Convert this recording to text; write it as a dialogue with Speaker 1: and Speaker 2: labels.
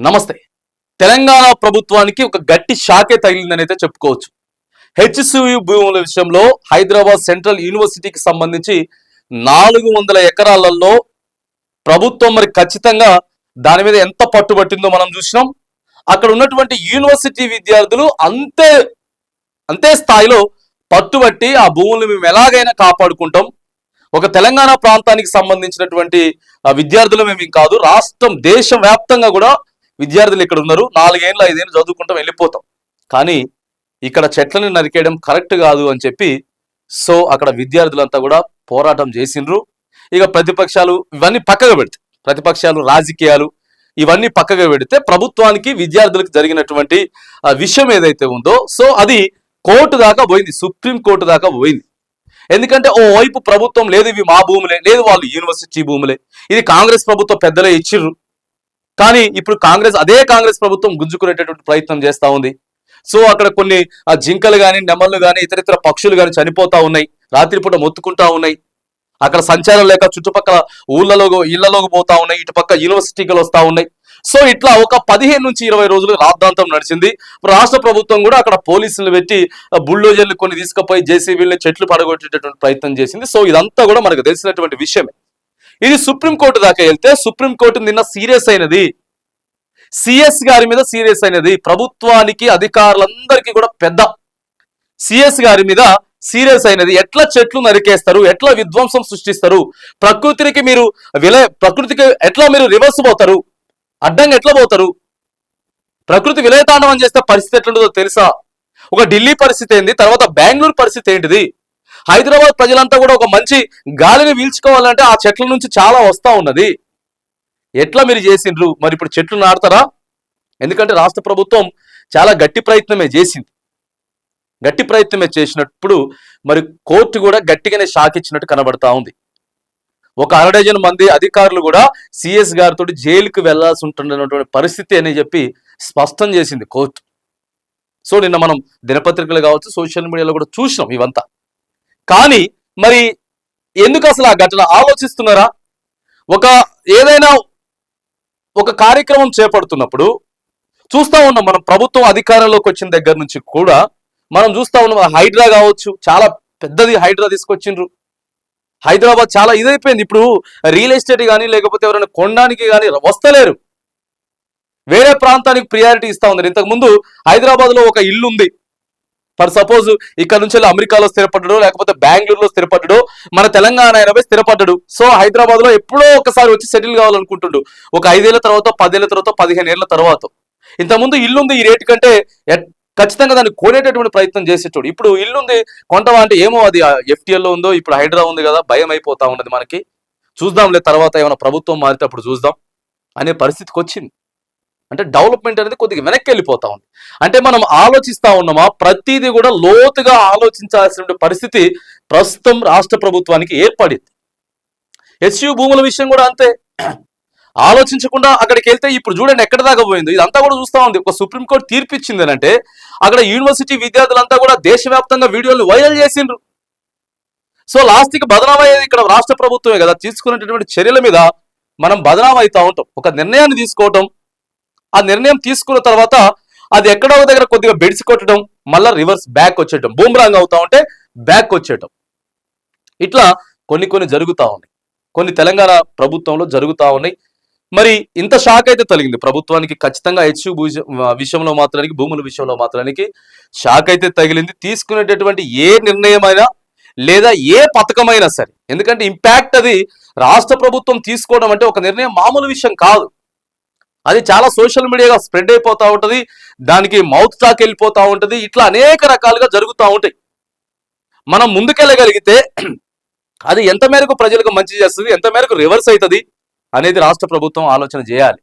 Speaker 1: నమస్తే. తెలంగాణ ప్రభుత్వానికి ఒక గట్టి షాకే తగిలిందని అయితే చెప్పుకోవచ్చు. హెచ్సియు భూముల విషయంలో హైదరాబాద్ సెంట్రల్ యూనివర్సిటీకి సంబంధించి 400 ఎకరాలలో ప్రభుత్వం మరి ఖచ్చితంగా దాని మీద ఎంత పట్టుబట్టిందో మనం చూసినాం. అక్కడ ఉన్నటువంటి యూనివర్సిటీ విద్యార్థులు అంతే స్థాయిలో పట్టుబట్టి ఆ భూములను మేము ఎలాగైనా కాపాడుకుంటాం, ఒక తెలంగాణ ప్రాంతానికి సంబంధించినటువంటి విద్యార్థులు మేము కాదు, రాష్ట్రం దేశవ్యాప్తంగా కూడా విద్యార్థులు ఇక్కడ ఉన్నారు, 4 ఏళ్ళు 5 ఏళ్ళు చదువుకుంటాం వెళ్ళిపోతాం, కానీ ఇక్కడ చెట్లను నరికేయడం కరెక్ట్ కాదు అని చెప్పి సో అక్కడ విద్యార్థులంతా కూడా పోరాటం చేసిండ్రు. ఇక ప్రతిపక్షాలు ఇవన్నీ పక్కగా పెడితే, ప్రతిపక్షాలు రాజకీయాలు ఇవన్నీ పక్కగా పెడితే ప్రభుత్వానికి విద్యార్థులకు జరిగినటువంటి విషయం ఏదైతే ఉందో సో అది కోర్టు దాకా పోయింది, సుప్రీం కోర్టు దాకా పోయింది. ఎందుకంటే ఓ వైపు ప్రభుత్వం లేదు ఇవి మా భూములే, లేదు వాళ్ళు యూనివర్సిటీ భూములే, ఇది కాంగ్రెస్ ప్రభుత్వం పెద్దలే ఇచ్చిర్రు, కానీ ఇప్పుడు అదే కాంగ్రెస్ ప్రభుత్వం గుంజుకునేటటువంటి ప్రయత్నం చేస్తూ ఉంది. సో అక్కడ కొన్ని జింకలు కానీ నెమళ్ళు కానీ ఇతరితర పక్షులు కానీ చనిపోతా ఉన్నాయి, రాత్రిపూట మొత్తుకుంటా ఉన్నాయి, అక్కడ సంచారం లేక చుట్టుపక్కల ఇళ్లలోకి పోతా ఉన్నాయి, ఇటుపక్క యూనివర్సిటీలు వస్తూ ఉన్నాయి. సో ఇట్లా ఒక 15 నుంచి 20 రోజులు రాద్ధాంతం నడిచింది. రాష్ట్ర ప్రభుత్వం కూడా అక్కడ పోలీసులు పెట్టి బుల్డోజర్లు కొన్ని తీసుకుపోయి జేసీబీలని చెట్లు పడగొట్టేటటువంటి ప్రయత్నం చేసింది. సో ఇదంతా కూడా మనకు తెలిసినటువంటి విషయమే. ఇది సుప్రీంకోర్టు దాకా వెళ్తే సుప్రీంకోర్టు నిన్న సీరియస్ అయినది, సిఎస్ గారి మీద సీరియస్ అయినది. ప్రభుత్వానికి అధికారులందరికీ కూడా పెద్ద సిఎస్ గారి మీద సీరియస్ అయినది. ఎట్లా చెట్లు నరికేస్తారు, ఎట్లా విధ్వంసం సృష్టిస్తారు, ప్రకృతికి ఎట్లా మీరు రివర్స్ పోతారు, అడ్డంగా ఎట్లా పోతారు, ప్రకృతి విలయతాండవం చేస్తే పరిస్థితి ఎట్లుంటుందో తెలుసా? ఒక ఢిల్లీ పరిస్థితి ఏంది, తర్వాత బెంగళూరు పరిస్థితి ఏంటిది, హైదరాబాద్ ప్రజలంతా కూడా ఒక మంచి గాలిని పీల్చుకోవాలంటే ఆ చెట్ల నుంచి చాలా వస్తా ఉన్నది. ఎట్లా మీరు చేసిండ్రు? మరి ఇప్పుడు చెట్లు నాడతారా? ఎందుకంటే రాష్ట్ర ప్రభుత్వం చాలా గట్టి ప్రయత్నమే చేసినప్పుడు మరి కోర్టు కూడా గట్టిగానే షాక్ ఇచ్చినట్టు కనబడతా ఉంది. ఒక 1/2 డజన్ మంది అధికారులు కూడా సిఎస్ గారితో జైలుకు వెళ్లాల్సి ఉంటున్నటువంటి పరిస్థితి అని చెప్పి స్పష్టం చేసింది కోర్టు. సో నిన్న మనం దినపత్రికలు కావచ్చు, సోషల్ మీడియాలో కూడా చూసినాం ఇవంతా. కానీ మరి ఎందుకు అసలు ఆ ఘటన ఆలోచిస్తున్నారా? ఏదైనా ఒక కార్యక్రమం చేపడుతున్నప్పుడు చూస్తా ఉన్నాం, మనం ప్రభుత్వం అధికారంలోకి వచ్చిన దగ్గర నుంచి కూడా మనం చూస్తా ఉన్నాం. హైడ్రా కావచ్చు, చాలా పెద్దది హైడ్రా తీసుకొచ్చిండ్రు. హైదరాబాద్ చాలా ఇదైపోయింది. ఇప్పుడు రియల్ ఎస్టేట్ కానీ లేకపోతే ఎవరైనా కొనడానికి కానీ వస్తలేరు, వేరే ప్రాంతానికి ప్రియారిటీ ఇస్తా ఉన్నారు. ఇంతకుముందు హైదరాబాద్ లో ఒక ఇల్లు ఉంది, ఫర్ సపోజ్ ఇక్కడ నుంచి అమెరికాలో స్థిరపడ్డాడు లేకపోతే బెంగళూరులో స్థిరపడ్డాడు, మన తెలంగాణ అయినా స్థిరపడ్డాడు. సో హైదరాబాద్ లో ఎప్పుడో ఒకసారి వచ్చి సెటిల్ కావాలనుకుంటుండు, ఒక 5 ఏళ్ల తర్వాత, 10 ఏళ్ల తర్వాత, 15 ఏళ్ల తర్వాత. ఇంతకుముందు ఇల్లుంది ఈ రేటు కంటే ఖచ్చితంగా దాన్ని కొనేటటువంటి ప్రయత్నం చేసేటోడు. ఇప్పుడు ఇల్లుంది కొంటవా అంటే ఏమో అది ఎఫ్టీఎల్లో ఉందో, ఇప్పుడు హైడ్రా ఉంది కదా, భయం అయిపోతా ఉన్నది మనకి, చూద్దాంలే తర్వాత ఏమైనా ప్రభుత్వం మారినప్పుడు చూద్దాం అనే పరిస్థితికి వచ్చింది. అంటే డెవలప్మెంట్ అనేది కొద్దిగా వెనక్కి వెళ్ళిపోతా ఉంది. అంటే మనం ఆలోచిస్తా ఉన్నామా? ప్రతిదీ కూడా లోతుగా ఆలోచించాల్సిన పరిస్థితి ప్రస్తుతం రాష్ట్ర ప్రభుత్వానికి ఏర్పడింది. హెచ్సియు భూముల విషయం కూడా అంతే, ఆలోచించకుండా అక్కడికి వెళ్తే ఇప్పుడు చూడండి ఎక్కడ దాకా పోయింది. ఇదంతా కూడా చూస్తా ఉంది. ఒక సుప్రీంకోర్టు తీర్పు ఇచ్చింది అని అంటే అక్కడ యూనివర్సిటీ విద్యార్థులంతా కూడా దేశవ్యాప్తంగా వీడియోలు వైరల్ చేసిండ్రు. సో లాస్ట్కి బదనాం అయ్యేది ఇక్కడ రాష్ట్ర ప్రభుత్వమే కదా. తీసుకున్నటువంటి చర్యల మీద మనం బదనాం అవుతా ఉంటాం. ఒక నిర్ణయాన్ని తీసుకోవటం, ఆ నిర్ణయం తీసుకున్న తర్వాత అది ఎక్కడో దగ్గర కొద్దిగా బెడిసి కొట్టడం, మళ్ళీ రివర్స్ బ్యాక్ వచ్చేయటం, బూమ్రాంగ్ అవుతా ఉంటే బ్యాక్ వచ్చేయటం, ఇట్లా కొన్ని జరుగుతూ ఉన్నాయి. కొన్ని తెలంగాణ ప్రభుత్వంలో జరుగుతూ ఉన్నాయి. మరి ఇంత షాక్ అయితే తగిలింది ప్రభుత్వానికి ఖచ్చితంగా. హెచ్సియు విషయంలో మాత్రానికి, భూముల విషయంలో మాత్రానికి షాక్ అయితే తగిలింది. తీసుకునేటటువంటి ఏ నిర్ణయమైనా లేదా ఏ పథకమైనా సరే, ఎందుకంటే ఇంపాక్ట్ అది రాష్ట్ర ప్రభుత్వం తీసుకోవడం అంటే ఒక నిర్ణయం మామూలు విషయం కాదు. అది చాలా సోషల్ మీడియాగా స్ప్రెడ్ అయిపోతూ ఉంటుంది, దానికి మౌత్ టాక్ వెళ్ళిపోతూ ఉంటుంది, ఇట్లా అనేక రకాలుగా జరుగుతూ ఉంటాయి. మనం ముందుకెళ్ళగలిగితే అది ఎంత మేరకు ప్రజలకు మంచి చేస్తుంది, ఎంత మేరకు రివర్స్ అవుతుంది అనేది రాష్ట్ర ప్రభుత్వం ఆలోచన చేయాలి.